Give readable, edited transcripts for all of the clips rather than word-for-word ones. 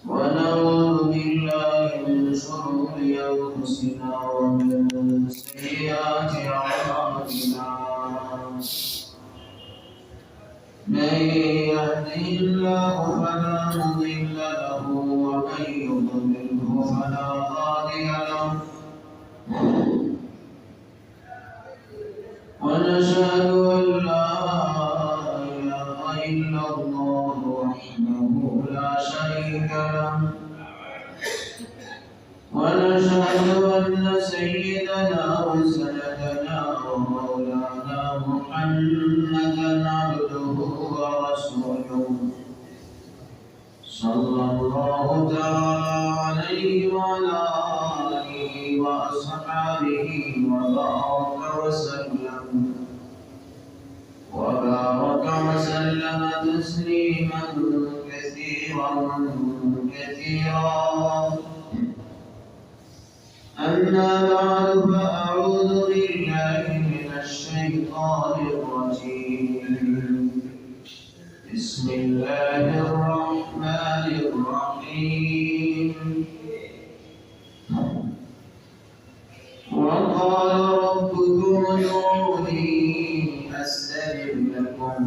ونعوذ بالله من شرور أنفسنا ومن سيئات أعمالنا من يهده الله فلا مضل له ومن يضلله فلا هادي له ونشهد أن لا إله إلا الله وحده لا شريك له ونشهد أن سيدنا وسندنا ومولانا محمدا عبده ورسوله صلى الله تعالى عليه وعلى آله وأصحابه وبارك وسلم تسليما كثيرا أما بعد فأعوذ بالله من الشيطان الرجيم بسم الله الرحمن الرحيم وقال ربكم ادعوني أستجب لكم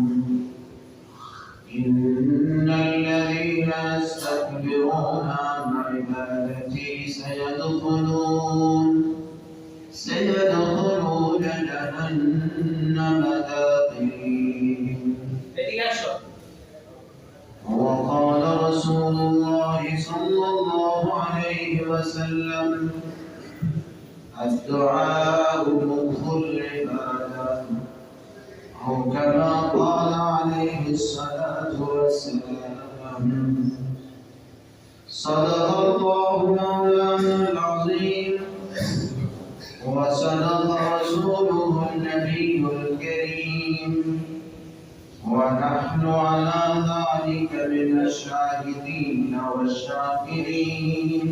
إن الذين يستكبرون عن عبادتي سيدخلون جهنم داخلين. وقال رسول الله صلى الله عليه وسلم الدعاء مخ العبادة أو كما قال عليه الصلاة والسلام. صدق الله مولانا العظيم وصدق رسوله النبي الكريم ونحن على ذلك من الشاهدين والشاكرين.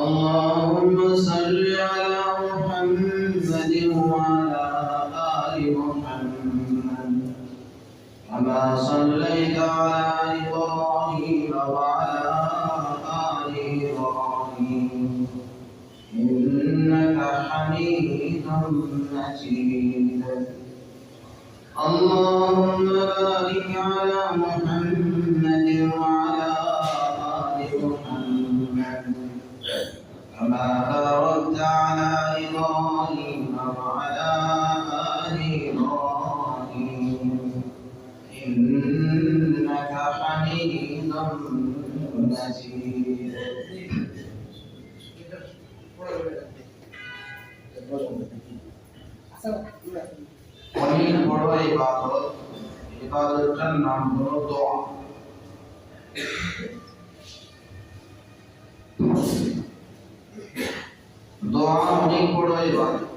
اللهم صل على محمد وعلى آل محمد كما صليت على إبراهيم وعلى آل إبراهيم إنك حميد مجيد. اللهم بارك على محمد وعلى آل محمد كما باركت على إبراهيم وعلى آل إبراهيم إنك حميد مجيد. অনেক বড় ইবাদতটার নাম হলো দোয়া। দোয়া অনেক বড় ইবাদত।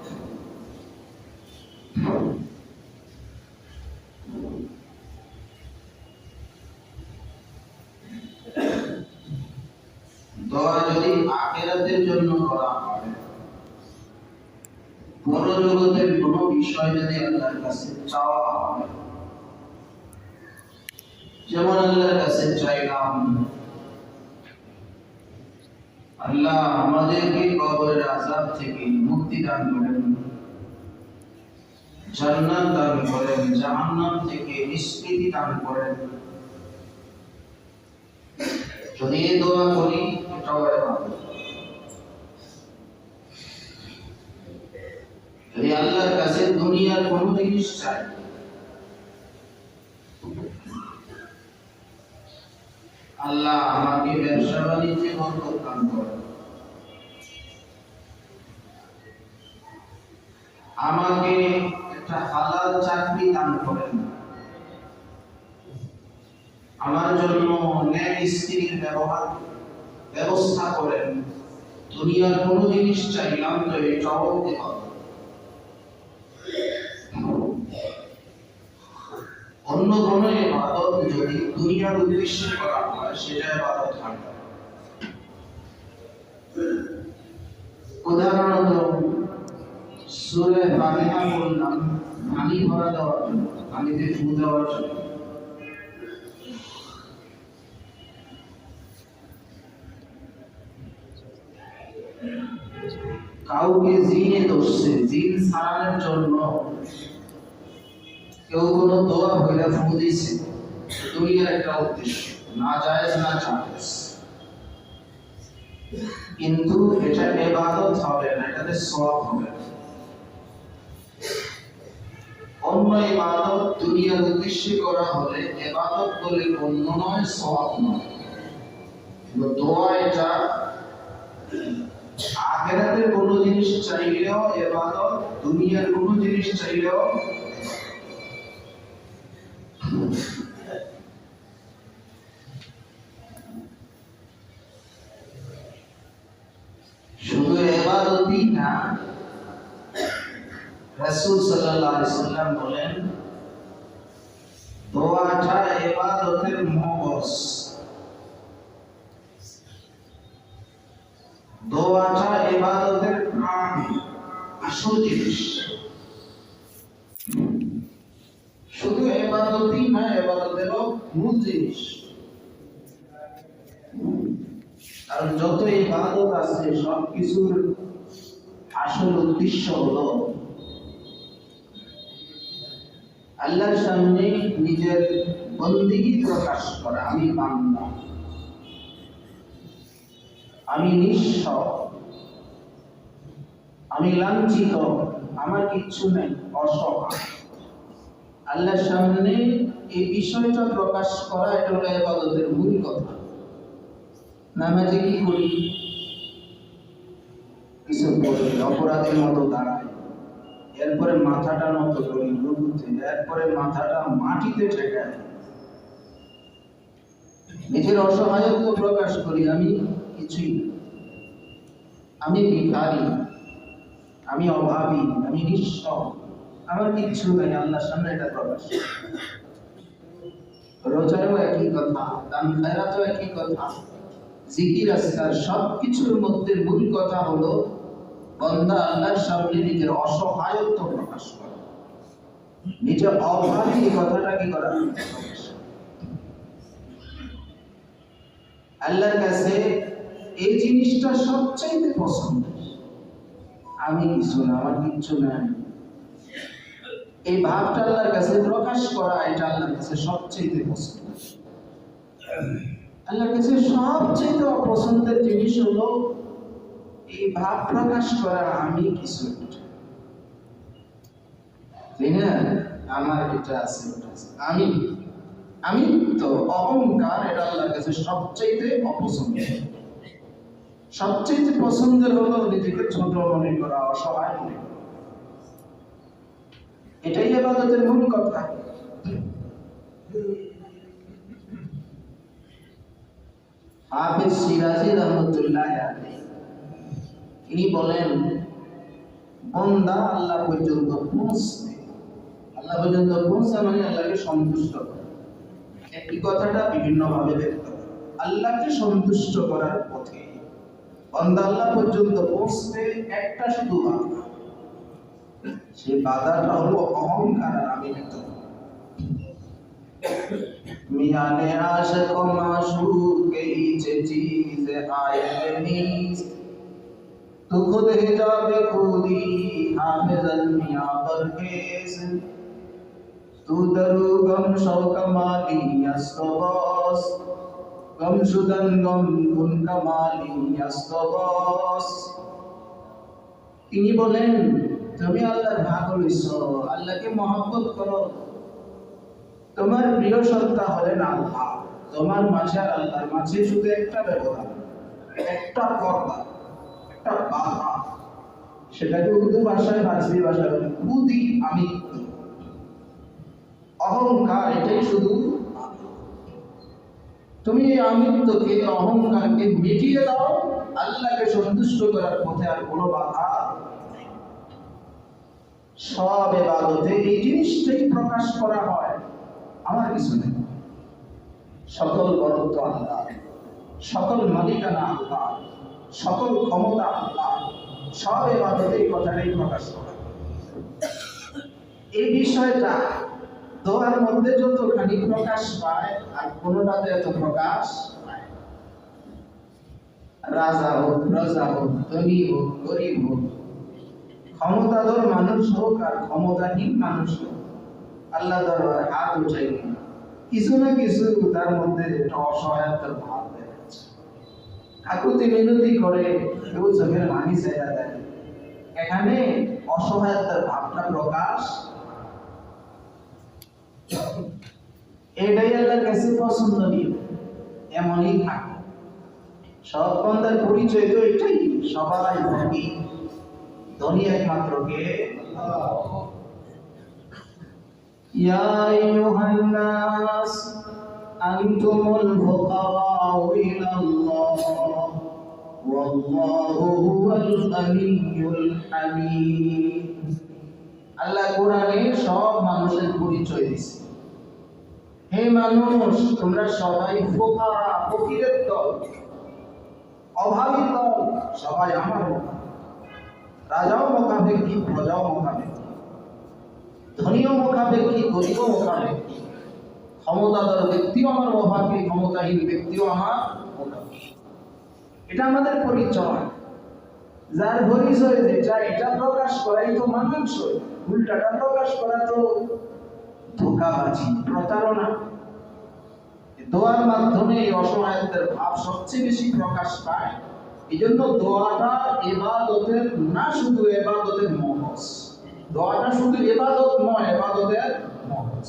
দোয়া যদি আখিরাতের জন্য করা হয়, পরজগতের কোন বিষয় যদি আল্লাহর কাছে চাওয়া হয়, যেমন আল্লাহর কাছে চাইলাম আল্লাহ আমাদেরকে কবরের আযাব থেকে মুক্তি দান করেন, জান্নাত দান করেন, জাহান্নাম থেকে নিষ্কৃতি দান করেন, যদি এই দোয়া করি এটাও ইবাদত। যদি আল্লাহর কাছে দুনিয়ার কোন জিনিস চাই, আল্লাহ আমাকে ব্যবসা বাণিজ্যে বরকত দান করেন, আমাকে একটা হালাল চাকরি দান করেন, আমার জন্য ন্যায় স্ত্রীর ব্যবস্থা করেন, দুনিয়ার কোন জিনিস চাইলাম তো এটাও ইবাদত। অন্য কোন ইবাদত যদি দুনিয়ার উদ্দেশ্যে করা হয় সেটা ইবাদত হয় না। উদাহরণত সূরা ফাতিহা বললাম পানি ভরা দেওয়ার জন্য, পানিতে ফু দেওয়ার জন্য। কাউকে জিনে ধরছে, জিন ছাড়ানোর জন্য কেউ কোনো দোয়া হইলে ফু দিছে, দুনিয়ার একটা উদ্দেশ্য, না জায়েজ না জায়েজ, কিন্তু এটা ইবাদত হবে না, এটাতে সওয়াব হবে না। অন্য ইবাদত দুনিয়ার উদ্দেশ্যে করা হলে ইবাদত বলে গণ্য নয়, সওয়াব নয়। কিন্তু দোয়া এটা আখিরাতের কোনো জিনিস চাইলেও ইবাদত, দুনিয়ার কোনো জিনিস চাইলেও শুধু ইবাদতই না, রাসূল সাল্লাল্লাহু আলাইহি সাল্লাম বলেন দোয়াটা ইবাদতের মগজ, দোয়াটা ইবাদতের প্রাণ, আসল জিনিস। শুধু ইবাদতই না, ইবাদতেরও মূল জিনিস। কারণ যত ইবাদত আছে সবকিছুর আসল উদ্দেশ্য হলো আল্লাহর সামনে নিজের বন্দেগী প্রকাশ করা। আমি বান্দা, আমি নিঃস্ব, আমি লাঞ্ছিত, আমার কিচ্ছু নেই, অসহায়। আল্লাহর সামনে এই বিষয়টা প্রকাশ করা, এটা হলো ইবাদতের মূল কথা। নামাজে কি করি? কিছু পড়ি, অপরাধের মতো দাঁড়াই, এরপরে মাথাটা নত করি রুকুতে, এরপরে মাথাটা মাটিতে ঠেকাই, নিজের অসহায়ত্ব প্রকাশ করি, আমি কিছুই না, আমি ভিখারি, আমি অভাবী, আমি নিঃস্ব, আমার কিচ্ছু নেই, আল্লাহর সামনে এটা প্রকাশ। রোজারও একই কথা, দান খায়রাতও একই কথা, জিকির আজকার সবকিছুর মধ্যে মূল কথা হলো বান্দা আল্লাহর সামনে নিজের অসহায়ত্ব প্রকাশ করে, নিজের অভাবী এই কথাটা কি করা, আল্লাহর কাছে এই জিনিসটা সবচাইতে পছন্দ। আমি কিছু না, আমার কিচ্ছু নাই, এই ভাবটা আল্লাহর কাছে প্রকাশ করা, এটা আল্লাহর কাছে সবচাইতে পছন্দ। আল্লাহর কাছে সবচাইতে অপছন্দের জিনিস হলো এই ভাব প্রকাশ করা, আমি কিছু একটা, তাই না? আমার এটা আছে, ওটা আছে, আমি তো অহংকার, এটা আল্লাহর কাছে সবচাইতে অপছন্দের। সবচাইতে পছন্দের হলো নিজেকে ছোট মনে করা, অসহায় মনে করা। এটাই ইবাদতের মূল কথা। হাফেজ শিরাজি রাহমাতুল্লাহ আলাইহি তিনি বলেন, বান্দা আল্লাহ পর্যন্ত পৌঁছবে, আল্লাহ পর্যন্ত পৌঁছা মানে আল্লাহকে সন্তুষ্ট করা। একই কথাটা বিভিন্ন ভাবে ব্যক্ত করে, আল্লাহকে সন্তুষ্ট করার পথে বান্দা আল্লাহ পর্যন্ত পৌঁছবে, একটা শুধু বাধা, সেই বাধাটা হলো অহংকার আর আমিত্ব। মিয়ানে আশক মাশূক ইচ চীজ আয়ে নীস তু খুদ হিজাবে খুদি হাফিজাল মিয়া বরকেস তু দরু গম শৌক মালি আস্তবাস গম সুদন গম গুন কামালি আস্তবাস। তিনি বলেন, তুমি আল্লাহর ভাগল হইছো, আল্লাহকে মহব্বত করো, তোমার প্রিয় সত্তা হলেন আল্লাহ, তোমার মাঝে আর আল্লাহর মাঝে শুধু একটা ব্যবধান, একটা পর্দা, একটা বাধা, সেটাকে উর্দু ভাষায়, ফার্সি ভাষায় বলে খুদি, আমি, অহংকার, এটাই শুধু। তুমি এই আমিত্বকে, অহংকারকে মিটিয়ে দাও, আল্লাহকে সন্তুষ্ট করার পথে আর কোনো বাধা। সব ইবাদতে এই জিনিসটাই প্রকাশ করা হয়, আমার কিছু নেই, সকল বরত্ব আল্লাহ, সকল মালিকানা আল্লাহ, সকল ক্ষমতা আল্লাহ, সব ইবাদতে এই কথাটাই প্রকাশ করা। এই বিষয়টা দোয়ার মধ্যে যতখানি প্রকাশ পায় আর কোনোটাতে এত প্রকাশ পায় না। রাজা হোক, প্রজা হোক, ধনী হোক, গরিব হোক, ক্ষমতাধর মানুষ হোক আর ক্ষমতাহীন মানুষ হোক, আল্লাহ দরবারে হাত উঠাই কিছু না কিছু তার মধ্যে একটা অসহায়তার ভাব দেখাচ্ছে। কাকুতি মিনতি করে, কেউ চোখের পানি ছেড়ে দেয়, এখানে অসহায়তার ভাবটা প্রকাশ। এটাই আল্লাহর কাছে পছন্দনীয়, এমনই থাকে। সব বান্দার পরিচয় তো এটাই, সবাই ধনী, ধনী একমাত্র কে? ইয়া আইয়ুহান নাস আনতুমুল ফুকারাউ ইলাল্লাহ ওয়াল্লাহু হুয়াল গানিয়্যুল হামিদ। আল্লাহ কোরআনে সব মানুষের পরিচয় দিয়েছে। হে মানুষ, তোমরা সবাই ফুকারা, ফকিরের দল, অভাবী দল, সবাই আমার মতো। রাজাও মুখাপেক্ষী, প্রজাও মুখাপেক্ষী, ধনীও মুখাপেক্ষী, গরিবও মুখাপেক্ষী, ক্ষমতাধর ব্যক্তিও আমার মুখাপেক্ষী, ক্ষমতাহীন ব্যক্তিও আমার মুখাপেক্ষী। এটা আমাদের পরিচয়। যার পরিচয় যেটা, এটা প্রকাশ করাই তো মানানসই, উল্টাটা প্রকাশ করা তো ধোঁকাবাজি, প্রতারণা। দোয়ার মাধ্যমে এই অসহায়তার ভাব সবচেয়ে বেশি প্রকাশ পায়। এই জন্য দোয়াটা ইবাদতের না, শুধু ইবাদতের মহজ। দোয়াটা শুধু ইবাদত নয়, ইবাদতের মহজ।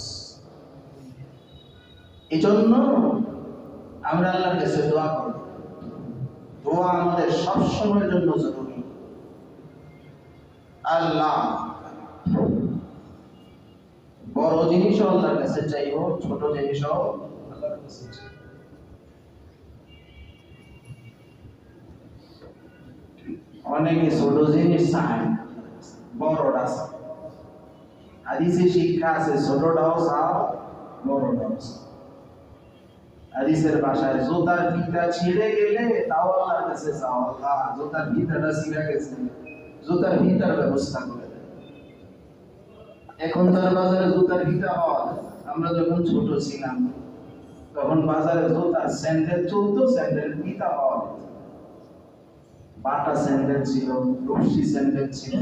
এই জন্য আমরা আল্লাহর কাছে দোয়া করি। দোয়া আমাদের সব সময়ের জন্য জরুরি। আল্লাহ বড় জিনিসও আল্লাহর কাছে চাইব, ছোট জিনিসও আল্লাহর কাছে চাইব। অনেকে ছোট জিনিস চায়, বড়টা চায়। হাদিসে শিক্ষা আছে, ছোটটাও চাও, বড়টাও চাও। হাদিসের ভাষায় জুতার ফিতা ছিঁড়ে গেলে তাও আল্লাহর কাছে চাও, আল্লাহ জুতার ফিতাটা ছিঁড়ে গেছে, জুতার ফিতার ব্যবস্থা করে দেয়। এখন তো আর বাজারে জুতার ফিতা পাওয়া যায়। আমরা যখন ছোট ছিলাম তখন বাজারে জুতার স্যান্ডেল চলতো, স্যান্ডেল ফিতা পাওয়া যেত। বাটা স্যান্ডেল ছিল, রশি স্যান্ডেল ছিল।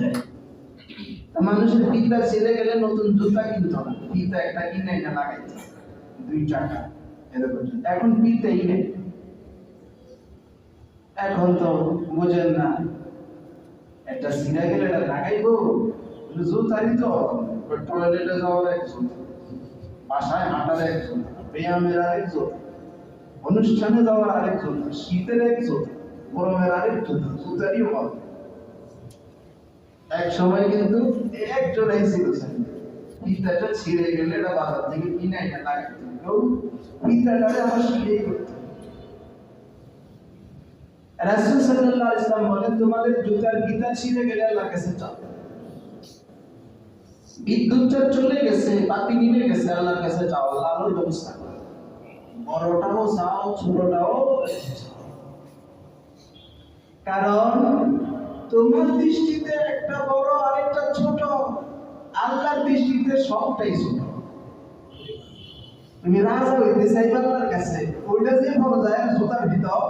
মানুষের ফিতা ছিঁড়ে গেলে নতুন জুতা কিনতো না, ফিতা একটা কিনে এনে লাগাইতো 2 টাকা এরকম। এখন ফিতাই নেই। এখন তো বুঝেন না, একটা ছিঁড়ে গেলে এটা লাগাইবো, জুতারই তো টয়লেটে যাওয়ার এক জুতা, বাসায় হাঁটার এক জুতা, ব্যায়ামের আরেক জুতা, অনুষ্ঠানে যাওয়ার আরেক জুতা, শীতের এক জুতা, গরমের আরেক জুতা, জুতারই অভাব। এক সময় কিন্তু একজনই ছিল, ফিতাটা ছিঁড়ে গেলে এটা বাজার থেকে কিনে এনে লাগাইতো, কেউ ফিতাটারে আমার সিলাই করতো। রাসূল সাল্লাল্লাহু আলাইহি ওয়াসাল্লাম বলেন, তোমাদের জুতার ফিতা ছিঁড়ে গেলে আল্লাহর কাছে চাও। বিদ্যুৎটা চলে গেছে, বাতি নিভে গেছে, আল্লাহর কাছে চাও, আল্লাহ আলোর ব্যবস্থা করে। বড়টাও চাও, ছোটটাও চাও। কারণ তোমার দৃষ্টিতে একটা বড় আরেকটা ছোট, আল্লাহর দৃষ্টিতে সবটাই ছোট। তুমি রাজা হইতে চাইবে আল্লাহর কাছে, ওইটা যে বড় যায় জুতার ভিতর,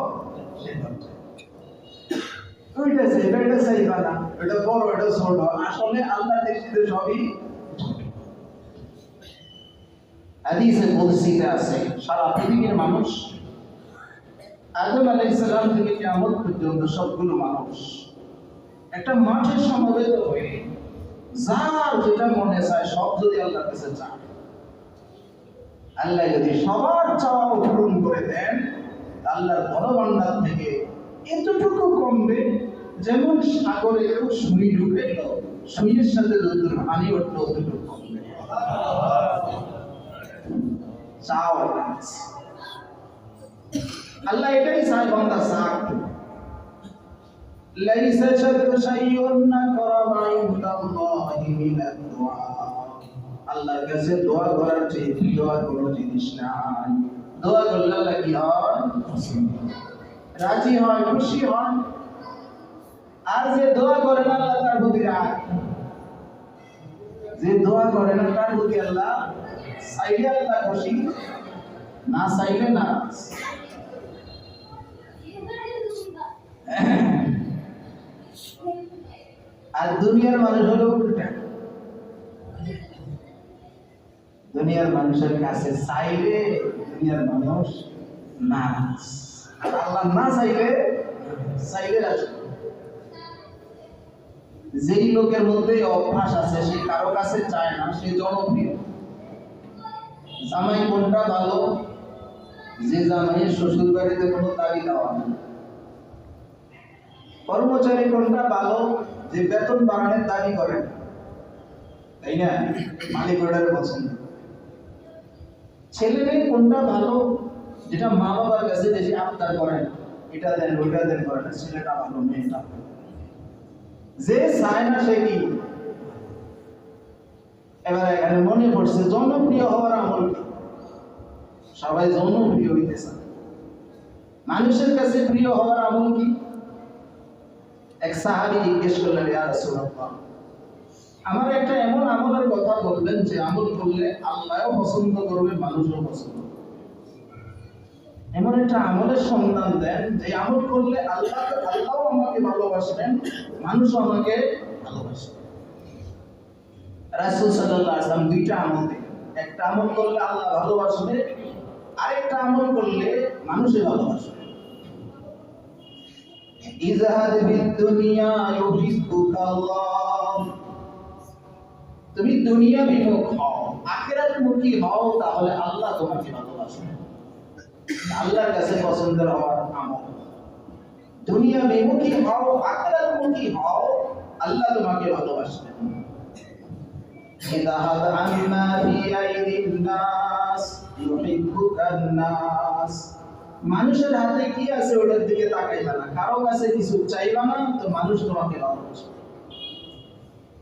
ওইটা চাইবে, এটা চাইবে না, এটা বড় এটা ছোট। আসলে আল্লাহর দৃষ্টিতে সবই ছোট। হাদিসে কুদসিতে আছে, সারা পৃথিবীর মানুষ আদম আলাইহিস সালাম থেকে কিয়ামত পর্যন্ত সবগুলো মানুষ একটা মাঠে সমবেত হয়ে যার যেটা মনে চায় সব যদি আল্লাহর কাছে চায়, আল্লাহ যদি সবার চাওয়া পূরণ করে দেন, আল্লাহর ধনভাণ্ডার থেকে এতটুকু কমবে, যেমন সাগরে খুব সুই ঢুকে গেল, সুইয়ের সাথে যতটুকু পানি উঠল ততটুকু কমবে। চাও আল্লাহ এটাই চায়, বান্দা চাক। লাইসা শাররু শাইউন নাকরামা ইনদাল্লাহি মিনাদ দুআ। আল্লাহর কাছে দোয়া করার চেয়ে দোয়া কোনো জিনিস নাই। দোয়া করলে আল্লাহ কি হয়? রাজি হয়, খুশি হয়। আর যে দোয়া করে না আল্লাহ তার প্রতি রাগ। যে দোয়া করে না তার প্রতি আল্লাহ চাইলে আল্লাহ খুশি, না চাইলে না। আর দুনিয়ার মানুষ হলো উল্টা। দুনিয়ার মানুষের কাছে চাইলে দুনিয়ার মানুষ না, আর আল্লাহ না চাইলে চাইলে রাজি। যেই লোকের মধ্যে অভ্যাস আছে সে কারো কাছে চায় না, সে জনপ্রিয়। জামাই কোনটা ভালো? যে জামাইয়ের শ্বশুর বাড়িতে কোনো দাবি দেওয়া নেই। কর্মচারী কোনটা ভালো? যে বেতন বাড়ানোর দাবি করে, তাই না? মালিক ওটার পছন্দ। ছেলে মেয়ে কোনটা ভালো? যেটা মা বাবার কাছে বেশি আবদার করে, এটা দেন ওইটা দেন করে না, ছেলেটা ভালো মেয়েটা। যে চায় না সে কি? এবার এখানে মনে পড়ছে জনপ্রিয় হওয়ার আমল কি? সবাই জনপ্রিয় হইতে চায়। মানুষের কাছে প্রিয় হওয়ার আমল কি? এক সাহাবী জিজ্ঞেস করলেন, ইয়া রাসূলুল্লাহ, আমার একটা এমন আমলের কথা বলবেন যে আমল করলে আল্লাহও পছন্দ করবে, মানুষও পছন্দ করবে। এমন একটা আমলের সন্ধান দেন যে আমল করলে আল্লাহও আমাকে ভালোবাসবেন, মানুষও আমাকে ভালোবাসবে। রাসূল সাল্লাল্লাহু আলাইহি ওয়াসাল্লাম দুইটা আমল দিলেন। একটা আমল করলে আল্লাহ ভালোবাসবে, আরেকটা আমল করলে মানুষই ভালোবাসবে। ইজহাদ ফিদ দুনিয়া ইউহিব্বুকা আল্লাহ। তুমি দুনিয়া বিমুখ হও, আখিরাত মুখী হও, তাহলে আল্লাহ তোমাকে ভালোবাসবে। আল্লাহর কাছে পছন্দের হওয়ার আমল। দুনিয়া বিমুখী হও, আখিরাত মুখী হও, আল্লাহ তোমাকে ভালোবাসবে। ইযহাব আম্মা ফি আইদিন নাস ইউহিব্বুকান নাস। মানুষের হাতে কি আছে ওটার দিকে তাকাইবা না, কারো কাছে কিছু চাইবা না, তো মানুষ তোমাকে ভালোবাসবে।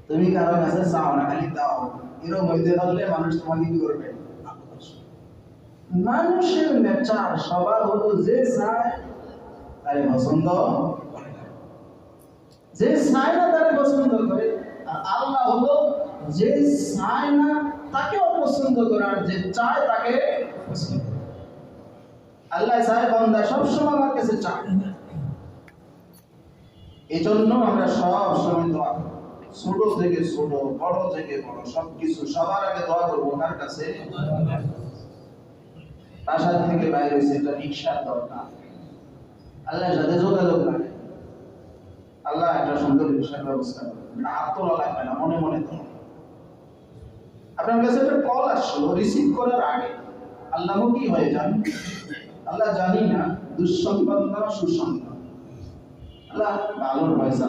তুমি কারো কাছে চাও না, খালি দাও, এরকম হইতে পারলে মানুষ তোমাকে কি করবে? মানুষের নেচার স্বভাব হলো যে চায় তারে পছন্দ করে না, যে চায় না তারে পছন্দ করে। আর আল্লাহ হলো যে চায় না তাকে অপছন্দ করে, আর যে চায় তাকে পছন্দ করে। আল্লাহ চায় বান্দা সবসময় আমার কাছে চায়। এই জন্য আমরা সব সময় দোয়া করি, ছোট থেকে ছোট, বড় থেকে বড়, সবকিছু সবার আগে দোয়া করবো কার কাছে? বাসা থেকে বাইরে হয়েছে একটা রিক্সার দরকার, আল্লাহর সাথে যোগাযোগ রাখে, আল্লাহ একটা সুন্দর রিক্সার ব্যবস্থা করবে না, হাত তোলা লাগবে না, মনে মনে তো। আপনার কাছে একটা কল আসলো, রিসিভ করার আগে আল্লাহ কি হয়ে যান? আল্লাহ জানি না দুঃসংবাদ না সুসংবাদ, আল্লাহ ভালোর পয়সা।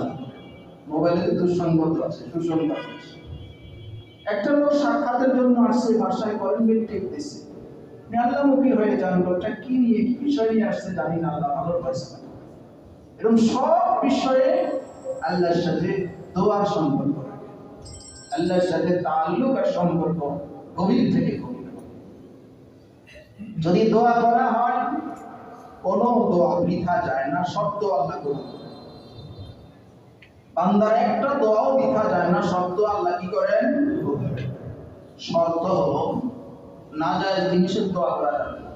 মোবাইলে তো দুঃসংবাদ আছে, সুসংবাদ আছে। একটা লোক সাক্ষাতের জন্য আসছে, ভাষায় করেন ঠিক দিচ্ছে, আল্লাহমুখী হয়ে যান, লোকটা কি নিয়ে কি বিষয় নিয়ে আসছে জানি না, আল্লাহ ভালোর পয়সা। এরকম সব বিষয়ে আল্লাহর সাথে দোয়ার সম্পর্ক রাখে, আল্লাহর সাথে তাআল্লুক আর সম্পর্ক গভীর থেকে গভীর। যদি দোয়া করা হয়, কোন দোয়া বৃথা যায় না, সব দোয়া আল্লাহ কবুল করেন। বান্দার একটা দোয়াও বৃথা যায় না, সব দোয়া আল্লাহ কি করেন? শর্ত হলো নাজায়েজ জিনিসের দোয়া করা যাবে না।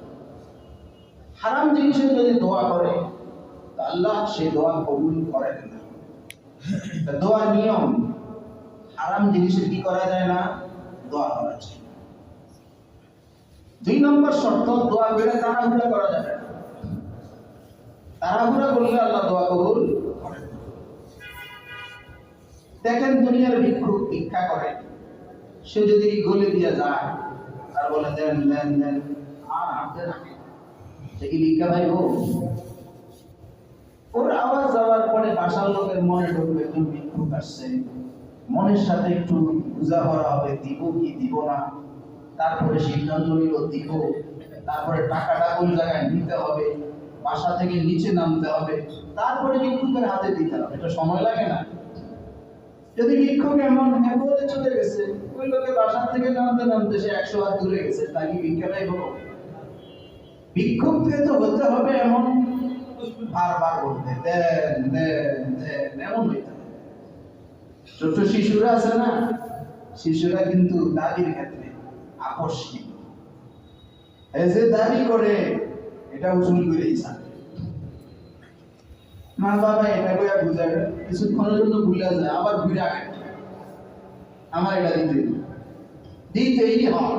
হারাম জিনিসের যদি দোয়া করে আল্লাহ সেই দোয়া কবুল করেন না। দোয়ার নিয়ম, হারাম জিনিসের কি করা যায় না? দোয়া করা যায়। 2 নম্বর শর্ত, দোয়া করে তাড়াহুড়া করা যাবে না। তাড়াহুড়া করলে আল্লাহ দোয়া কবুল করেন না। দেখেন দুনিয়ার ভিক্ষুক ভিক্ষা করে, সে যদি গলে দিয়ে যায় আর বলে দেন দেন দেন, আর হাতে রাখে, সে কি ভিক্ষা পাইব? ওর আওয়াজ যাওয়ার পরে বাসার লোকের মনে ঢুকবে একজন ভিক্ষুক আসছে, মনের সাথে একটু পূজা করা হবে, দিব কি দিব না, তারপরে সিদ্ধান্ত নিল দিব, তারপরে টাকাটা কোন জায়গায় নিতে হবে, বাসা থেকে নিচে নামতে হবে, তারপরে ভিক্ষুকের হাতে দিতে হবে। এটা সময় লাগে না? যদি ভিক্ষুক এমন বলে চলে গেছে, ওই লোকের বাসা থেকে নামতে নামতে সে 100 হাত দূরে গেছে, তা কি ভিক্ষাটাই হলো? ভিক্ষুককে তো হতে হবে এমন বারবার বলতে দেন দেন দেন, এমন হইতে হবে। ছোট শিশুরা আছে না, শিশুরা কিন্তু দাবির ক্ষেত্রে আকস্মিক, এই যে দাবি করে এটা উসুল করেই থাকে। মা বাবা এটা কইয়া বুঝায় কিছুক্ষণের জন্য ভুলে যায়, আবার ঘুরে আগে আমার এটা দিতেই হয়।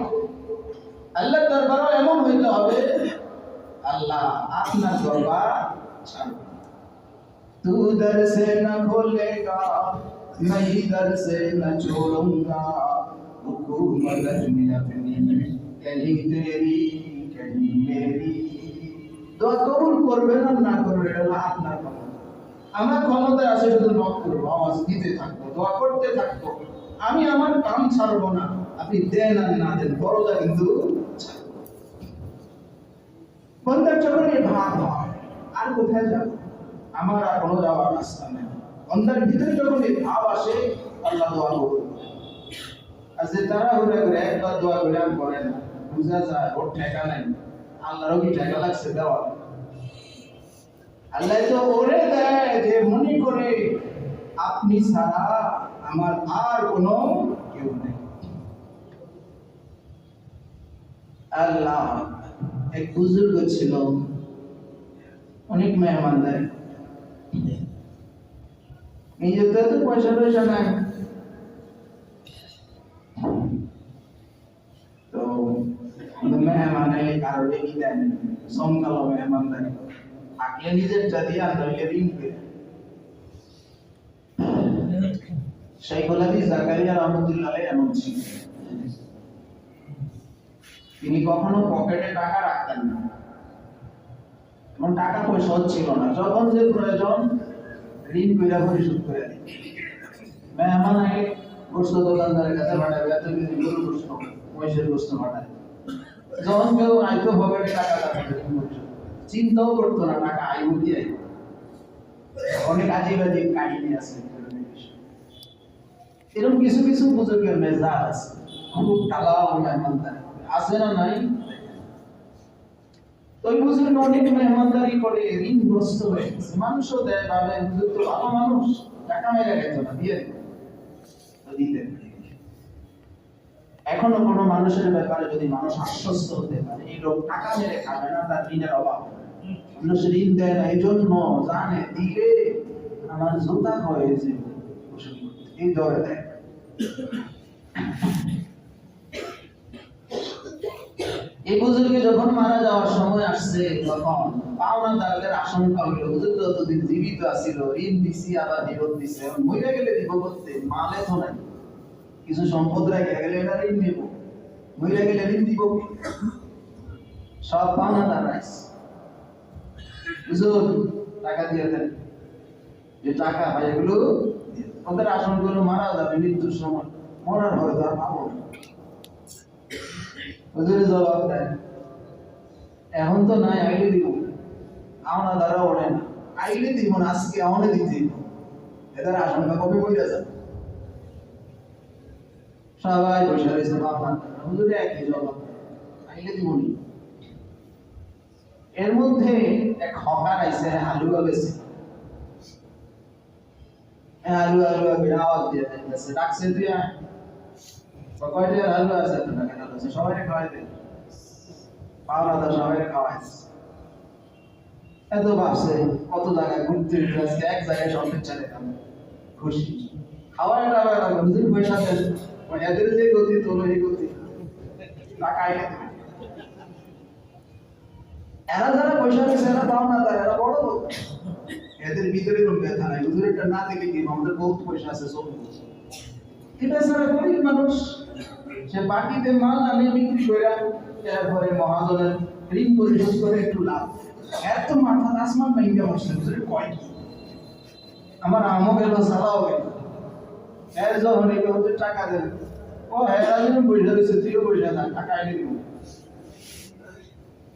আল্লাহ দরবারও এমন হইতে হবে, আল্লাহ আপনার দরবার ছাড়ব तू दर से न खोलेगा मैं इधर से न छोड़ूंगा हुकूमत में अपनी कहीं तेरी कहीं मेरी। দোয়া কবুল করবেন আর না করবেন এটা হলো আপনার কথা। আমার ক্ষমতায় আছে শুধু নক করবো, আওয়াজ দিতে থাকবো, দোয়া করতে থাকবো, আমি আমার কাম ছাড়বো না। আপনি দেন আর না দেন, বড়দা কিন্তু বন্দার যখন এই ভাব হয় আর কোথায় যাব, আমার আর কোনো যাওয়ার রাস্তা নেই। বন্দার ভিতরে যখন এই ভাব আসে আল্লাহ দোয়া কবুল করে। আর যে তারা ঘুরে ঘুরে একবার দোয়া করে আর করে না, বুঝা যায় ওর ঠেকা নাই, আল্লাহরও কি ঠেকা লাগছে দেওয়া? আল্লাহ তো ওরে দেয় যে মনে করে আপনি ছাড়া আমার আর কোনো কেউ নেই। আল্লাহ এক বুজুর্গ ছিল, অনেক মেহমানদার, নিজের তো পয়সা টয়সা নাই, তো মেহমান এলে কারো ডেকে দেন, সমকাল মেহমানদারি থাকলে নিজের জাতি আর নইলে ঋণ করে। শাইখুল হাদিস জাকারিয়া রাহমাতুল্লাহ আলাইহি এমন ছিল, তিনি কখনো পকেটে টাকা রাখতেন না, এমন টাকা পয়সা ছিল না, যখন যে প্রয়োজন ঋণ কইরা পরিশোধ করে দিতেন। মেহমান আগে গোস্ত দোকানদারের কাছে পাঠাবে, এত কিছু গরু গোস্ত মহিষের গোস্ত পাঠায়, যখন কেউ আইতো পকেটে টাকা রাখতে চিন্তাও করতো না টাকা আইব কি আইব। অনেক আজিব আজিব কাহিনী আছে, এরকম কিছু কিছু বুজুর্গের মেজাজ আছে, খুব টালাও মেহমানদারি আছে না নাই? ওই বুজুর্গ অনেক মেহমানদারি করে ঋণগ্রস্ত হয়ে গেছে, মানুষও দেয় ভাবে হুজুর তো ভালো মানুষ, টাকা মেরে গেছে না দিয়ে দিতেন। এখনো কোনো মানুষের ব্যাপারে যদি মানুষ আশ্বস্ত হতে পারে এই লোক টাকা মেরে খাবে না, তার ঋণের অভাব, মানুষ ঋণ দেয় না এই জন্য জানে দিলে আমার জোতা হয়েছে এই ধরে দেয়। এই বুজুর্গে যখন মারা যাওয়ার সময় আসছে তখন পাওনাদারদের আশঙ্কা হইল, হুজুর যতদিন জীবিত আছিল ঋণ দিছি আবার ফেরত দিছে, মরে গেলে দিব করতে, মালে তো নাই, কিছু সম্পদ রেখে গেলে এটা ঋণ দিব, মরে গেলে ঋণ দিব কি? সব পাওনাদার রাখছে, হুজুর টাকা দিয়ে দেন, যে টাকা পাই এগুলো ওদের আশঙ্কা হলো মারা যাবে মৃত্যুর সময়, মরার পরে তো আর পাবো না। হুজুরে জবাব দেয় এখন তো নাই, আইলে দিব, আমরা দ্বারা ওঠে না, আইলে দিব না, আজকে আমাদের দিতে এদের আশঙ্কা কবে বইরা যাবে। সবাই বসে রয়েছে, হুজুরে একই জবাব, আইলে দিব নি। এর মধ্যে এক হকার আইছে, হালুয়া বেছে, হালুয়া হালুয়া করে আওয়াজ দিয়ে যাচ্ছে, ডাকছে তুই কয়টা হালুয়া আছে আপনার কাছে, সবাই খাওয়াই দেন, পাওনাদার সবাই খাওয়াইছে। এত ভাবছে কত জায়গায় ঘুরতে আজকে এক জায়গায় সন্দেহ চালে খুশি, খাওয়াই টাওয়াই হুজুর পয়সা দেন, এদের যে গতি তোর এই গতি টাকা আইলে দেবে। এরা যারা পয়সা দিচ্ছে এরা পাওনাদার, এরা বড় লোক, এদের ভিতরে কোনো ব্যথা নাই, হুজুরটা না দেখে কি আমাদের বহুত পয়সা আছে সব এটা সারা গরিব মানুষ, সে বাকিতে মাল আনে বিক্রি করে এরপরে মহাজনের ঋণ পরিশোধ করে একটু লাভ, এত মাথা আসমান ভেঙে বসছে হুজুর কয় আমার আমও গেল সালাও গেল। এর যখন এই হুজুর টাকা দেন, ও হ্যাঁ আমি পয়সা দিচ্ছে তুইও পয়সা না, টাকা এনে দিব।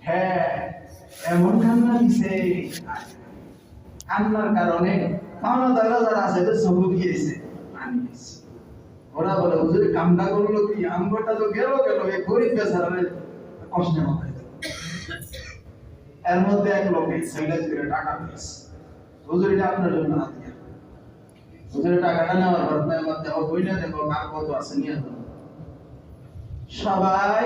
হ্যাঁ এমন কান্না দিছে, কান্নার কারণে পাওনাদাররা যারা আছে এদের সব গিয়েছে পানি দিচ্ছে। ওরা বলে হুজুর কামটা করলো কি, আমগোটা তো গেল গেল, এই গরিব বেচারারে কষ্টে মাথায়। এর মধ্যে এক লোক সাইডে করে টাকা দিয়েছে, হুজুর এটা আপনার জন্য হাতিয়া, হুজুর টাকাটা নেওয়ার পর আমার দেহ বইটা দেখো কার কত আছে নিয়ে যাও। সবাই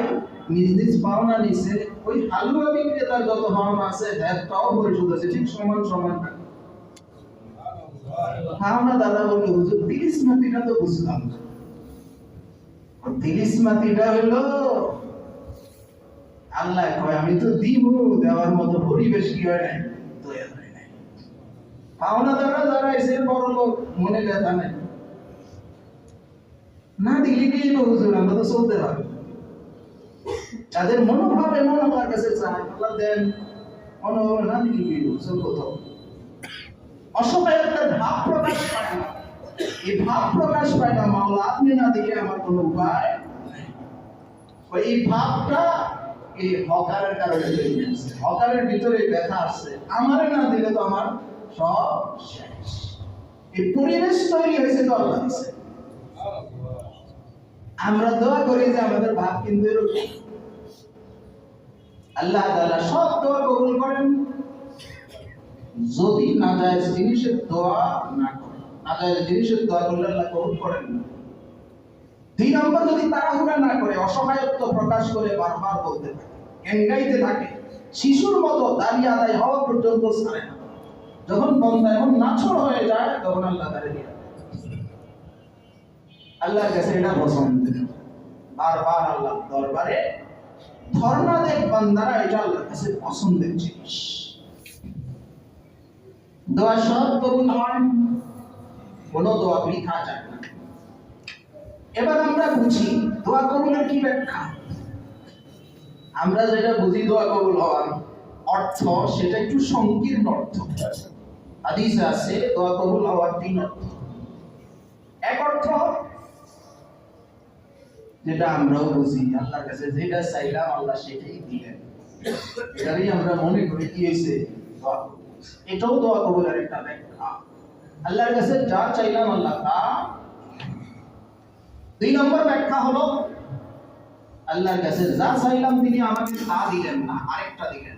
নিজ নিজ পাওনা নিছে, ওই হালুয়া বিক্রেতার যত পাওনা আছে একটাও পরিশোধ আছে ঠিক সমান সমান টাকা। আমরা দাদা বললো হুজুর তিরিশ মাতিটা তো বুঝলাম না, তিরিশ মাতিটা হলো আল্লাহ কয় আমি তো দিব, দেওয়ার মতো পরিবেশ কি হয় নাই, তৈরি হয় নাই। পাওনা দাদা যারা এসে বড় লোক মনে ব্যথা নেই, না দিলি কি হুজুর আমরা তো চলতে পারবো। যাদের মনোভাবে মন আল্লাহর কাছে চায় আল্লাহ দেন, মনোভাবে না দিলি কি চলবো তো। অসহায়তার ভাব প্রকাশ পায় না, এই ভাব প্রকাশ পায় না মাওলা আপনি না দিলে আমার কোনো উপায় নেই। এই ভাবটা এই হকারের কারণে তৈরি হয়েছে, হকারের ভিতরে ব্যথা আসছে, আমারে না দিলে তো আমার সব শেষ। এই পরিবেশ তৈরি হয়েছে তো আল্লাহ দিয়েছে। আমরা দোয়া করি যে আমাদের ভাব কিন্তু এরকম, আল্লাহ তাআলা সব দোয়া কবুল করেন যদি নাজায়েজ জিনিসের দোয়া না করে। নাজায়েজ জিনিসের দোয়া করলে আল্লাহ কবুল করেন না। দুই নম্বর, যদি তাড়াহুড়া না করে, অসহায়ত্ব প্রকাশ করে বারবার বলতে থাকে, কেঙ্গাইতে থাকে, শিশুর মতো দাঁড়িয়ে আদায় হওয়া পর্যন্ত ছাড়ে না। যখন বন্দা এমন নাছর হয়ে যায় তখন আল্লাহ দাঁড়িয়ে আল্লাহর কাছে এটা পছন্দ। বারবার আল্লাহ দরবারে ধর্ণা দেখ বান্দারা, এটা আল্লাহর কাছে পছন্দের জিনিস। দোয়া সব কবুল হয়, কোন দোয়া বৃথা যায় না। এবার আমরা বুঝি দোয়া কবুলের কি ব্যাখ্যা। আমরা যেটা বুঝি দোয়া কবুল হওয়ার অর্থ, সেটা একটু সংকীর্ণ অর্থ। হাদিসে আছে দোয়া কবুল হওয়ার তিন অর্থ। এক অর্থ যেটা আমরাও বুঝি, আল্লাহর কাছে যেটা চাইলাম আল্লাহ সেটাই দিলেন, এটাই আমরা মনে করি কি হয়েছে দোয়া। এটাও দোয়া কবুলের একটা ব্যাখ্যা। আল্লাহর কাছে যা চাইলাম আল্লাহ তা। দুই নম্বর ব্যাখ্যা হলো আল্লাহর কাছে যা চাইলাম তিনি আমাকে তা দিলেন না, আরেকটা দিলেন।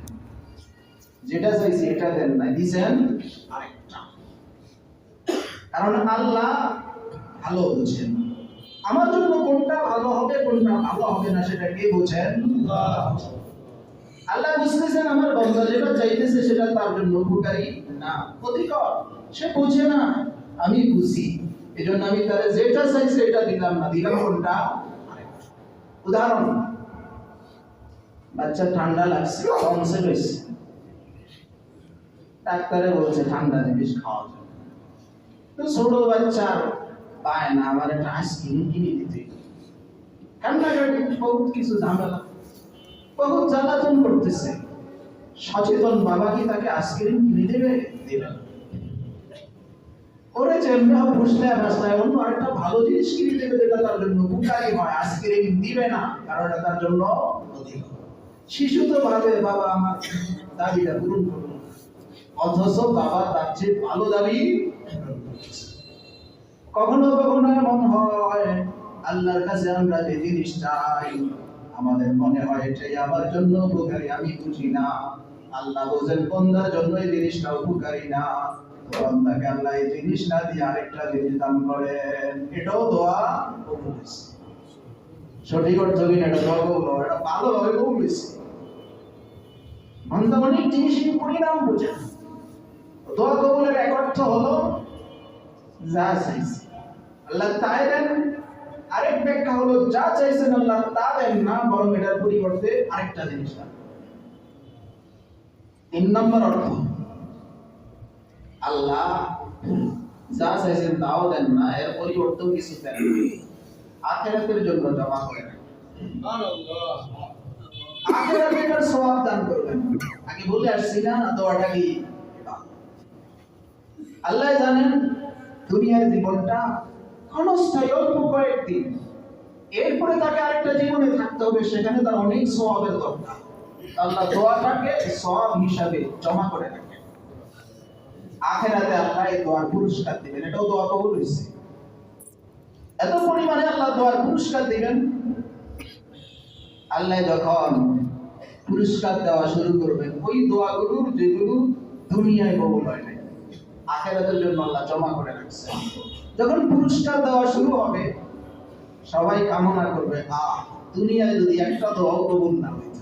যেটা চাইছি এটা দেন না, দিয়েছেন আরেকটা। কারণ আল্লাহ ভালো বুঝেন, আমার জন্য কোনটা ভালো হবে কোনটা ভালো হবে না সেটা কে বোঝেন? আল্লাহ বুঝতেছেন আমার বান্দা যেটা চাইতেছে সেটা তার জন্য উপকারী না ক্ষতিকর, সে বোঝে না, আমি বুঝি। এজন্য আমি তারে যেটা চাইছে এটা দিলাম না, দিলাম কোনটা। উদাহরণ, বাচ্চা ঠান্ডা লাগছে, টনসিল হয়েছে, ডাক্তারে বলছে ঠান্ডা জিনিস খাওয়া যাবে, তো ছোট বাচ্চা পায় না, আমার একটা আইসক্রিম কিনে দিতে, কান্নাকাটি, বহুত কিছু ঝামেলা, বহুত জ্বালাতন করতেছে। সচেতন বাবা কি তাকে আইসক্রিম কিনে দেবে? দেবে না। ওরে যেমন বুঝলে বাসলায় অন্য আরেকটা ভালো জিনিস কিনে দেবে যেটা তার জন্য উপকারী হয়, আইসক্রিম দিবে না, কারণ এটা তার জন্য ক্ষতিকর। শিশু তো ভাবে বাবা আমার দাবিটা পূরণ করুন, অথচ বাবা তার চেয়ে ভালো দাবি। কখনো কখনো এমন হয় আল্লাহর কাছে আমরা যে জিনিস চাই আমাদের মনে হয় এটাই আমার জন্য উপকারী, আমি বুঝি না। আল্লাহ বোঝেন বান্দার জন্য এই জিনিসটা উপকারী না, বান্দাকে আল্লাহ এই জিনিস না দিয়ে আরেকটা জিনিস দান করেন। এটাও দোয়া কবুল হয়েছে। সঠিক অর্থ কিনা এটা দোয়া কবুল হয়, এটা ভালোভাবে কবুল হয়েছে। বান্দা অনেক জিনিসের পরিণাম বোঝে। দোয়া কবুলের এক অর্থ হলো যা চাইছে আল্লাহ তাই দেন, আরেক ব্যাখ্যা হলো যা চাইছেন আল্লাহ তা দেন না, বরং এটার পরিবর্তে আরেকটা জিনিস দেন। তিন নম্বর অর্থ, আল্লাহ যা চাইছেন তাও দেন না, এর পরিবর্তেও কিছু দেন, আখিরাতের জন্য জমা করে রাখেন। আখিরাতের সওয়াব দান করবেন। আগে বলে আসছি না দোয়াটা কি? আল্লাহ জানেন দুনিয়ার জীবনটা ক্ষণস্থায়ী, অল্প কয়েকদিন, এরপরে তাকে আরেকটা জীবনে থাকতে হবে, সেখানে তার অনেক সওয়াবের দরকার। আল্লাহ দোয়াটাকে সওয়াব হিসাবে জমা করে রাখেন। আখিরাতে আল্লাহ এই দোয়ার পুরস্কার দিবেন, এটাও দোয়া কবুল হয়েছে। এত পরিমাণে আল্লাহ দোয়ার পুরস্কার দিবেন, আল্লাহ যখন পুরস্কার দেওয়া শুরু করবেন ওই দোয়াগুলোর যেগুলো দুনিয়ায় কবুল হয় নাই, আখিরাতের জন্য আল্লাহ জমা করে রাখছে। যখন পুরস্কার দেওয়া শুরু হবে সবাই কামনা করবে, দুনিয়ায় যদি একটা দোয়া কবুল না হইত,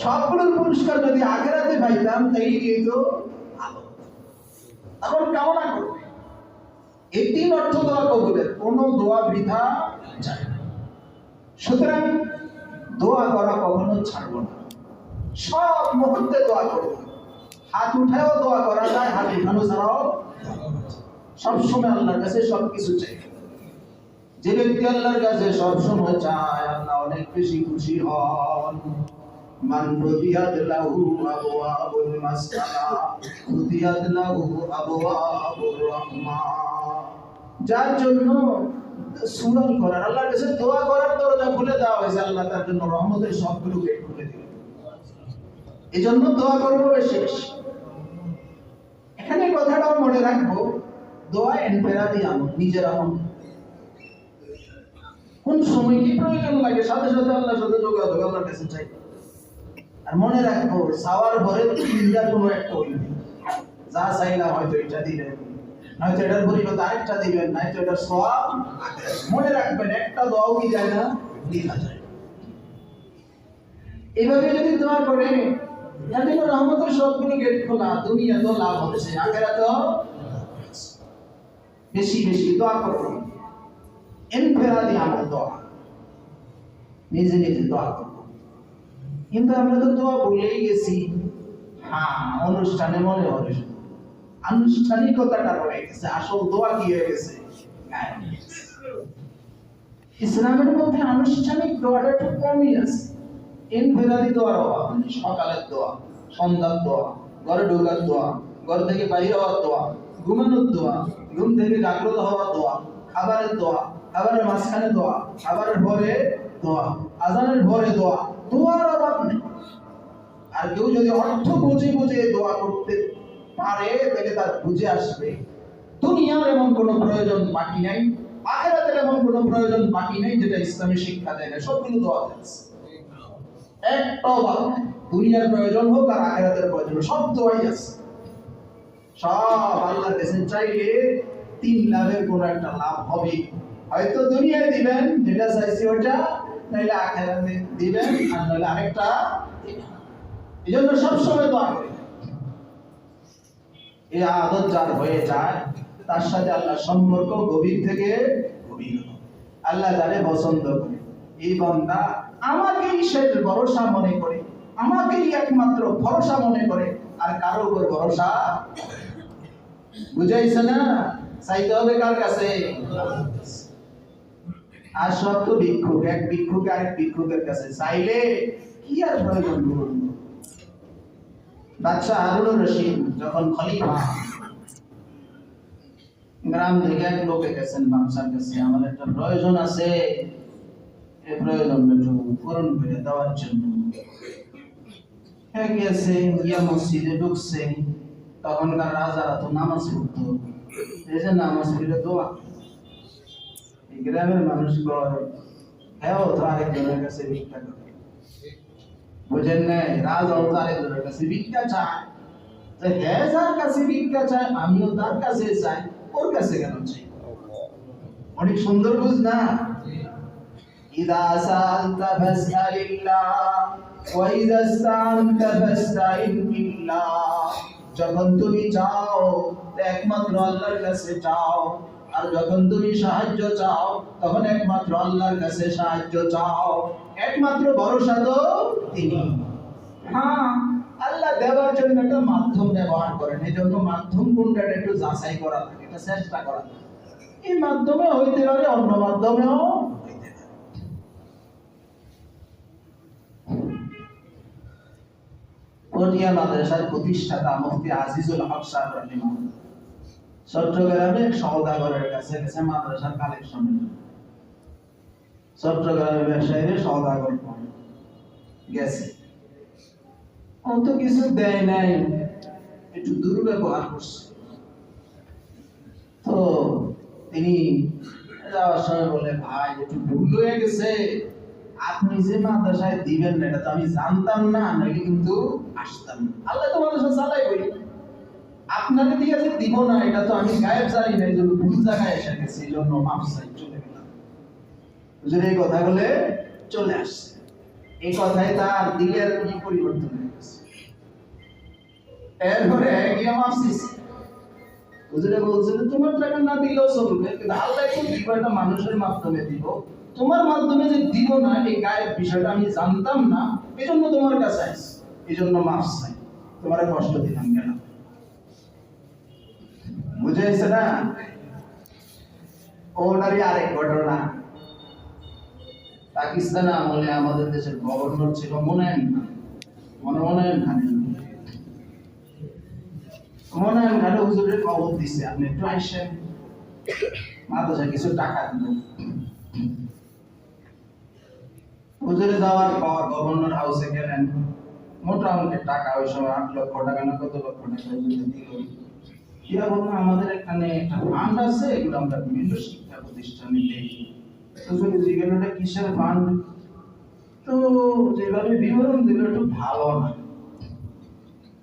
সবগুলোর পুরস্কার যদি আখিরাতে পাইতাম তাইলে তো ভালো। তখন কামনা করবে। এই তিন অর্থ দোয়া কবুলের, কোন দোয়া বৃথা যায় না। সুতরাং দোয়া করা কখনো ছাড়বো না, সব মুহূর্তে দোয়া করবো। হাত উঠাও দোয়া করা যায়, হাত উঠানো ছাড়াও সবসময় আল্লাহর কাছে সবকিছু চাই। যে ব্যক্তি আল্লাহর কাছে সবসময় চায়, আল্লাহ অনেক বেশি খুশি হন। মান ফুতিহাত লাহু আবওয়াবুল মাসআলা ফুতিহাত লাহু আবওয়াবুর রাহমা। যার জন্য সুরাল করার, আল্লাহর কাছে দোয়া করার দরজা খুলে দেওয়া হয়েছে, আল্লাহ তার জন্য রহমতের সবগুলো গেট খুলে দিলেন। এই জন্য দোয়া করবো বেশি বেশি। এখানে কথাটাও মনে রাখবো, দোয়া এনফেরাদি আমল, নিজের আমল। কোন সময় কি প্রয়োজন লাগে সাথে সাথে আল্লাহর সাথে যোগাযোগ, আল্লাহর কাছে চাই। আর মনে রাখবো, চাওয়ার পরে তিনটা কোনো একটা হইবে, যা চাইলাম হয়তো এটা দিলেন, নয়তো এটার পরিবর্তে আরেকটা দিবেন, নয়তো এটার সওয়াব। মনে রাখবেন, একটা দোয়াও কি যায় না, লেখা যায়। এভাবে যদি দোয়া করে, জানেন রহমতের সবগুলো গেট খোলা, দুনিয়া তো লাভ হচ্ছে, আখিরাতেও বেশি বেশি দোয়া করবো। ইনফিরাদি আমল দোয়া, নিজে নিজে দোয়া করবো। কিন্তু আমরা তো দোয়া বলেই গেছি, হ্যাঁ অনুষ্ঠানে মনে হবে, আনুষ্ঠানিকতাটা রয়ে গেছে, আসল দোয়া কি হয়ে গেছে, গায়েব হয়ে গেছে। ইসলামের মধ্যে আনুষ্ঠানিক দোয়াটা একটু কমই আছে। ইনফিরাদি দোয়ার অভাব নেই, সকালের দোয়া, সন্ধ্যার দোয়া, ঘরে ঢোকার দোয়া, ঘর থেকে বাইরে হওয়ার দোয়া, ঘুমানোর দোয়া, ঘুম থেকে জাগ্রত হওয়ার দোয়া, খাবারের দোয়া, খাবারের মাঝখানে দোয়া, খাবারের পরে দোয়া, আজানের পরে দোয়া, দোয়ার অভাব নেই। আর কেউ যদি অর্থ বুঝে বুঝে দোয়া করতে পারে, তাহলে তার বুঝে আসবে দুনিয়ার এমন কোনো প্রয়োজন বাকি নাই, আখিরাতের এমন কোনো প্রয়োজন বাকি নাই যেটা ইসলামী শিক্ষা দেয় না, সবগুলো দোয়া আছে। একটাও বাদ নাই, দুনিয়ার প্রয়োজন হোক আর আখিরাতের প্রয়োজন, সব দোয়াই আছে। সব আল্লাহর কাছে চাইলে তিন লাভের কোনো একটা লাভ হবে। হয়তো দুনিয়ায় দিবেন যেটা চাইছি ওটা, নাইলে আখিরাতে দিবেন, আর নাইলে আরেকটা দিবেন। এই জন্য সবসময় দোয়া করি। এই আদত যার হয়ে যায়, তার সাথে আল্লাহর সম্পর্ক গভীর থেকে গভীর হয়। আল্লাহ যারে পছন্দ করে, এই বান্দা আমাকেই শেষ ভরসা মনে করে, আমাকেই একমাত্র ভরসা মনে করে, আর কারো উপর ভরসা। বুঝাইছে না? চাইতে হবে কার কাছে? আর সব তো ভিক্ষুক, এক ভিক্ষুক আরেক ভিক্ষুকের কাছে চাইলে কি আর প্রয়োজন করুন। বাদশাহ হারুনুর রশিদ যখন খলিফা, গ্রাম থেকে এক লোকে গেছেন বাদশার কাছে, আমার একটা প্রয়োজন আছে, এই প্রয়োজনটা একটু পূরণ করে দেওয়ার জন্য। গেছে, গিয়া মসজিদে ঢুকছে, তখনকার রাজারা তো নামাজ পড়তো, এই যে নামাজ পড়ে দোয়া। এই গ্রামের মানুষ কয়, হ্যাঁ তো আরেকজনের কাছে ভিক্ষা করে। বুঝেন নাই? রাজাও তো আরেকজনের কাছে ভিক্ষা চায়। হ্যাঁ, যার কাছে ভিক্ষা চায় আমিও তার কাছে চাই, ওর কাছে কেন চাই? অনেক সুন্দর বুঝ না? ইদা সালতা ফাসআলিল্লাহ ওয়া ইদা ইসতানতা ফাসতাইন বিল্লাহ। যখন তুমি চাও একমাত্র আল্লাহর কাছে চাও, আর যখন তুমি সাহায্য চাও তখন একমাত্র আল্লাহর কাছে সাহায্য চাও। একমাত্র ভরসা তো তিনি। হ্যাঁ, আল্লাহ দেওয়ার জন্য একটা মাধ্যম ব্যবহার করেন, এই জন্য মাধ্যম কোনটা একটু যাচাই করা থাকে, এটা চেষ্টা করা থাকে। এই মাধ্যমে হইতে পারে, অন্য মাধ্যমেও হইতে পারে। পটিয়া মাদ্রাসার প্রতিষ্ঠাতা মুফতি আজিজুল হক সাহেব রাহিমাহুল্লাহ চট্টগ্রামে সওদাগরের কাছে গেছে মাদ্রাসার কালেকশনের জন্য। চট্টগ্রামের ব্যবসায়ীরা সওদাগর গেছে, অত কিছু দেয় নাই, একটু দুর্ব্যবহার করছে। তো তিনি যাওয়ার সময় বলে, ভাই একটু ভুল হয়ে গেছে, আপনি যে মাদ্রাসায় দিবেন না এটা তো আমি জানতাম না, নাকি কিন্তু আসতাম না। আল্লাহ তো মাদ্রাসা চালাই বলি, আপনাকে দিয়ে যে দিব না এটা তো আমি গায়েব জানি না, এই জন্য ভুল জায়গায় এসে গেছে, এই জন্য মাফ চাই, চলে গেলাম। বুঝলেন? এই কথা বলে চলে আসছে। এই কথায় তার দিলের কি পরিবর্তন হয়ে গেছে। এরপরে গিয়ে মাফ চাইছে, হুজুরে বলছে যে তোমার টাকা না দিলেও চলবে, কিন্তু আল্লাহ একটু দিব, একটা মানুষের মাধ্যমে দিব। তোমার মাধ্যমে যে দিব না, এই গায়েব বিষয়টা আমি জানতাম না, এজন্য তোমার কাছে আসছি, এজন্য মাফ চাই, তোমার কষ্ট দিলাম কেন। বুঝাইছে না? ওনারই আরেক ঘটনা। পাকিস্তানে আমলে আমাদের দেশের গভর্নর ছিল মোনায়েম খান। মোনায়েম খান হুজুরের খবর দিছে, আপনি একটু আসেন, মাদ্রাসা কিছু টাকা দিব। হুজুরে যাওয়ার পর গভর্নর হাউসে গেলেন, মোটামুটি টাকা ওই সময় 8 লক্ষ টাকা না কত লক্ষ টাকা হুজুরে দিল। এরা বলল আমাদের এখানে একটা ফান্ড আছে, এগুলো আমরা বিভিন্ন শিক্ষা প্রতিষ্ঠানে দেই। হুজুরে জিজ্ঞাসা করলেন কিসের ফান্ড? তো যেভাবে বিবরণ দিল একটু ভালো না,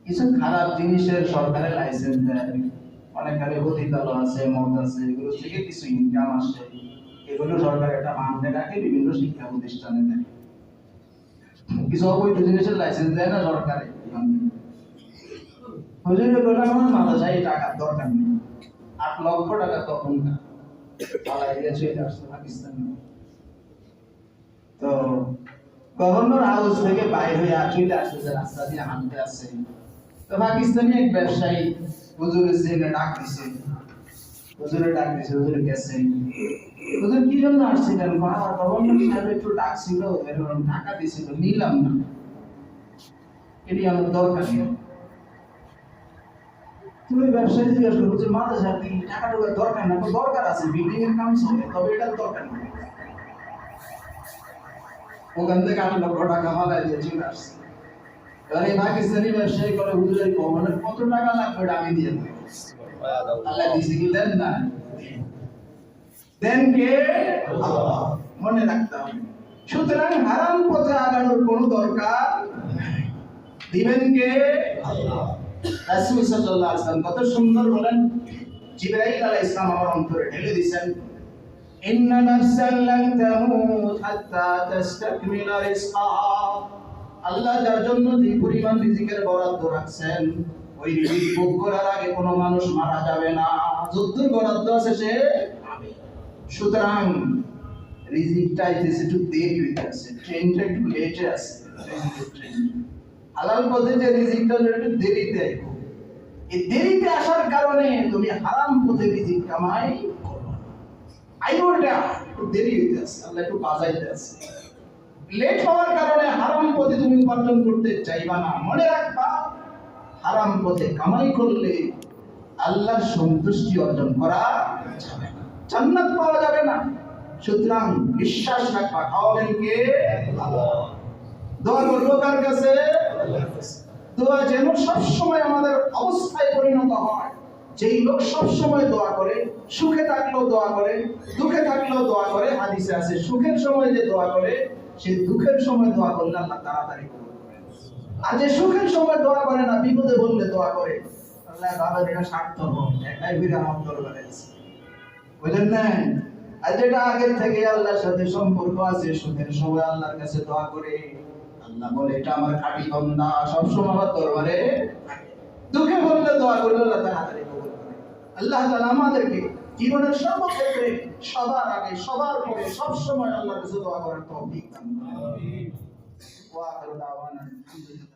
কিছু খারাপ জিনিসের সরকারের লাইসেন্স দেয়, অনেকখানে অতীতালো আছে, মদ আছে, এগুলো থেকে কিছু ইনকাম আসে, এগুলো সরকার একটা ফান্ডে রাখে, বিভিন্ন শিক্ষা প্রতিষ্ঠানে দেয়। কিছু অবৈধ জিনিসের লাইসেন্স দেয় না সরকারে। হুজুরে বললাম আমার মাদ্রাসায় টাকার দরকার নেই। 8 লক্ষ টাকা তখনকার পালাই দিয়ে চলে আসছে পাকিস্তানে। তো গভর্নর হাউস থেকে বাইরে হয়ে চলে আসতেছে, রাস্তা দিয়ে হাঁটতে আসছে। তো পাকিস্তানি এক ব্যবসায়ী হুজুরের জেলে ডাক দিছে, হুজুরে গেছেন। হুজুর কি জন্য আসছিলেন? গভর্নর সাহেব একটু ডাকছিল, এরকম টাকা দিছিল, নিলাম না, এটি আমার দরকার নেই। তুমি ব্যবসায়ী জিজ্ঞেস করো যে মাদ্রাসা কি টাকা ঢোকার দরকার না? দরকার আছে, বিল্ডিং এর কাম চলে, তবে এটার দরকার নেই। ওখান থেকে 8 লক্ষ টাকা মালায় দিয়ে চলে আসছে। এবার এই পাকিস্তানি ব্যবসায়ী করে হুজুরের গভর্নর কত টাকা লাগবে এটা আমি দিয়ে দেবো। আল্লাহ দিছে কি দেন না? দেন কে? আল্লাহ। মনে রাখতে হবে। সুতরাং হারাম পথে আগানোর কোনো দরকার নাই। দিবেন কে? আল্লাহ। রাসূল সাল্লাল্লাহু আলাইহি ওয়াসাল্লাম কত সুন্দর বলেন, জিবরাইল আলাইহিস সালাম আমার অন্তরে ঢেলে দিয়েছেন, ইন্না নাফসান লান তামুত হাত্তা তাস্তাকমিলা রিজকাহা। আল্লাহ যার জন্য যে পরিমাণ রিজিকের বরাদ্দ রাখছেন, ওই রিজিক ভোগ করার আগে কোনো মানুষ মারা যাবে না। যতদূর বরাদ্দ আছে সে পাবে। সুতরাং রিজিকটা একটু দেরি হইতে আছে, ট্রেনটা একটু লেটে আছে। হালাল পথে যে রিজিকটা একটু দেরিতে আসবে, এই দেরিতে আসার কারণে তুমি হারাম পথে রিজিক কামাই করবে। আইওটা একটু দেরি হইতে আছে, আল্লাহ একটু বাজাইতে আছে। লেট হওয়ার কারণে হারাম পথে তুমি উপার্জন করতে চাইবা না। মনে রাখবা, হারাম পথে কামাই করলে আল্লাহর সন্তুষ্টি অর্জন করা যাবে না, জান্নাত পাওয়া যাবে না। সুতরাং বিশ্বাস রাখবা, খাওয়াবেন কে? আল্লাহ। দোয়া করবো কার কাছে? আল্লাহর কাছে। দোয়া যেন সবসময় আমাদের অবস্থায় পরিণত হয়। যেই লোক সবসময় দোয়া করে, সুখে থাকলেও দোয়া করে, দুঃখে থাকলেও দোয়া করে, হাদিসে আছে সুখের সময় যে দোয়া করে, সে দুঃখের সময় দোয়া করলে আল্লাহ তাড়াতাড়ি কবুল করেন। আর যে সুখের সময় দোয়া করে না, বিপদে বললে দোয়া করে, আল্লাহ ভাবেন এটা স্বার্থপর, একাই বিরে আমার দরবারে আছে, বুঝলেন না? আর যেটা আগের থেকে আল্লাহর সাথে সম্পর্ক আছে, সুখের সময় আল্লাহর কাছে দোয়া করে, আল্লাহ বলে এটা আমার খাঁটি বান্দা, সবসময় আমার দরবারে থাকে। দুঃখে বললে দোয়া করলে আল্লাহ তাড়াতাড়ি কবুল করে। আল্লাহ তাআলা আমাদেরকে জীবনের সর্বক্ষেত্রে, সবার আগে, সবার পরে, সব সময় আল্লাহর কাছে দোয়া করার তৌফিক দান করুন। আমিন। ওয়া আখিরু দাওয়ানা আলহামদুলিল্লাহ।